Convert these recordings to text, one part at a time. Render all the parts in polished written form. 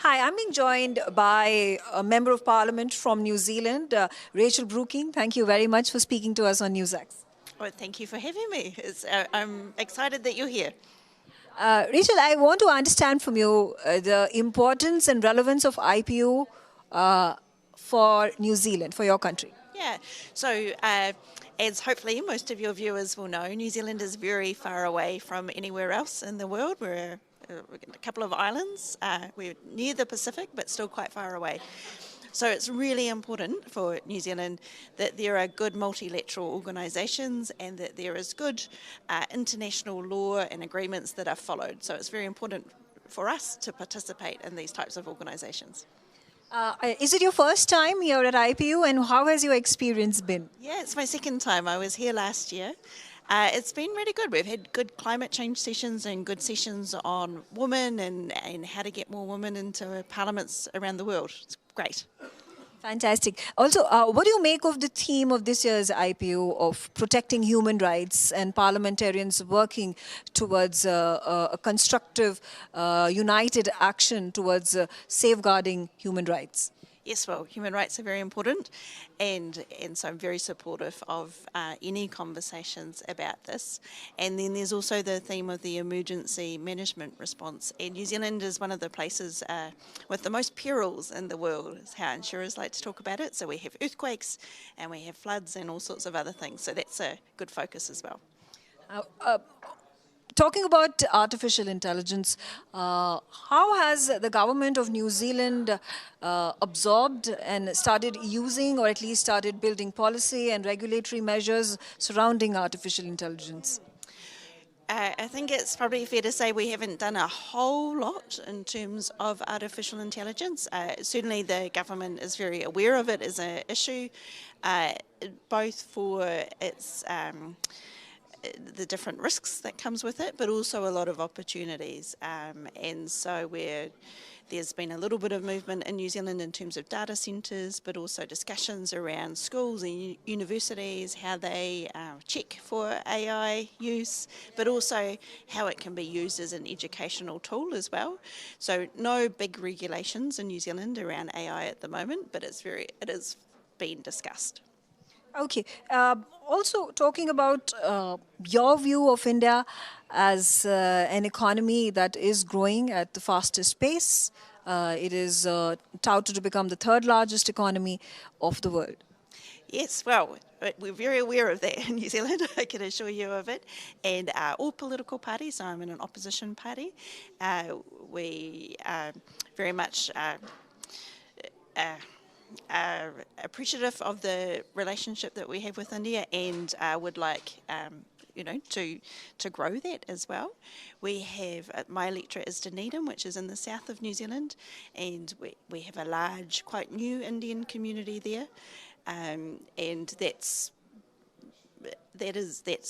Hi, I'm being joined by a Member of Parliament from New Zealand, Rachel Brooking. Thank you very much for speaking to us on NewsX. Well, thank you for having me. I'm excited that you're here. Rachel, I want to understand from you the importance and relevance of IPU for New Zealand, for your country. Yeah, so as hopefully most of your viewers will know, New Zealand is very far away from anywhere else in the world. We're a couple of islands. We're near the Pacific, but still quite far away. So it's really important for New Zealand that there are good multilateral organisations and that there is good international law and agreements that are followed. So it's very important for us to participate in these types of organisations. Is it your first time here at IPU, and how has your experience been? Yeah, it's my second time. I was here last year. It's been really good. We've had good climate change sessions and good sessions on women and how to get more women into parliaments around the world. It's great. Fantastic. Also, what do you make of the theme of this year's IPU of protecting human rights and parliamentarians working towards a constructive, united action towards safeguarding human rights? Yes, well, human rights are very important, and so I'm very supportive of any conversations about this. And then there's also the theme of the emergency management response. And New Zealand is one of the places with the most perils in the world, is how insurers like to talk about it. So we have earthquakes, and we have floods, and all sorts of other things. So that's a good focus as well. Talking about artificial intelligence, how has the government of New Zealand absorbed and started using, or at least started building policy and regulatory measures surrounding artificial intelligence? I think it's probably fair to say we haven't done a whole lot in terms of artificial intelligence. Certainly the government is very aware of it as an issue, both for its the different risks that comes with it, but also a lot of opportunities. And so there's been a little bit of movement in New Zealand in terms of data centres, but also discussions around schools and universities, how they check for AI use, but also how it can be used as an educational tool as well. So no big regulations in New Zealand around AI at the moment, but it is being discussed. Okay. Also, talking about your view of India as an economy that is growing at the fastest pace, it is touted to become the third largest economy of the world. Yes, well, we're very aware of that in New Zealand, I can assure you of it. And all political parties, so I'm in an opposition party, we very much appreciative of the relationship that we have with India, and would like to grow that as well. We have my electorate is Dunedin, which is in the south of New Zealand, and we have a large, quite new Indian community there, and that's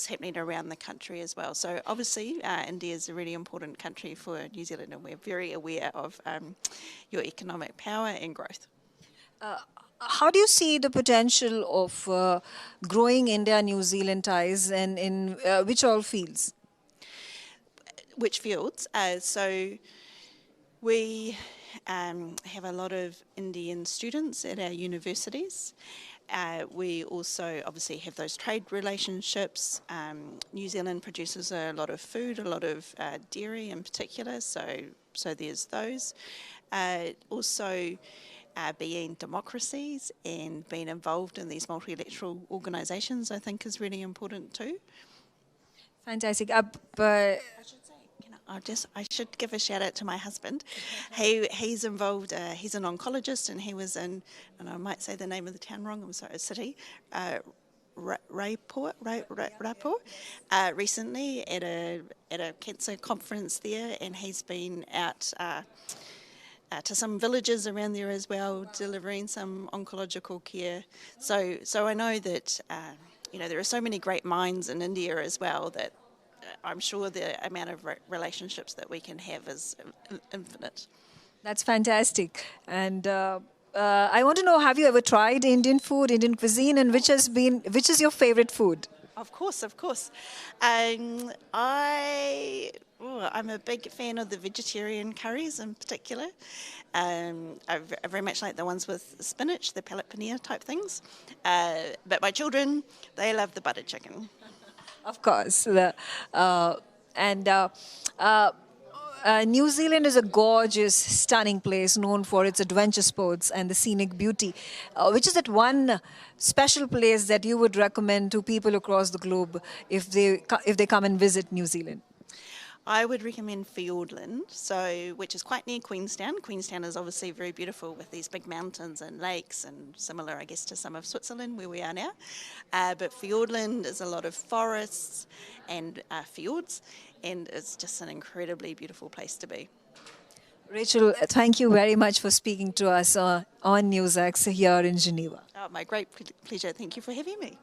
happening around the country as well. So obviously India is a really important country for New Zealand, and we're very aware of your economic power and growth. How do you see the potential of growing India-New Zealand ties, and in which all fields? Which fields? So we have a lot of Indian students at our universities. We also obviously have those trade relationships. New Zealand produces a lot of food, a lot of dairy in particular, so there's those. Also, being democracies and being involved in these multilateral organisations, I think, is really important too. Fantastic. I should say, I should give a shout out to my husband. He's involved. He's an oncologist, and he was in, and I might say the name of the town wrong. I'm sorry, city. Raipur, recently at a cancer conference there, and he's been out to some villages around there as well, delivering some oncological care. So I know that there are so many great minds in India as well that I'm sure the amount of relationships that we can have is infinite. That's fantastic. And I want to know, have you ever tried Indian food, Indian cuisine, and which is your favorite food? Of course. Oh, I'm a big fan of the vegetarian curries in particular. I very much like the ones with spinach, the pellet paneer type things. But my children, they love the butter chicken. Of course. And uh, New Zealand is a gorgeous, stunning place known for its adventure sports and the scenic beauty. Which is that one special place that you would recommend to people across the globe if they come and visit New Zealand? I would recommend Fiordland, which is quite near Queenstown. Queenstown is obviously very beautiful with these big mountains and lakes, and similar, I guess, to some of Switzerland where we are now. But Fiordland is a lot of forests and fjords, and it's just an incredibly beautiful place to be. Rachel, thank you very much for speaking to us on NewsX here in Geneva. My great pleasure. Thank you for having me.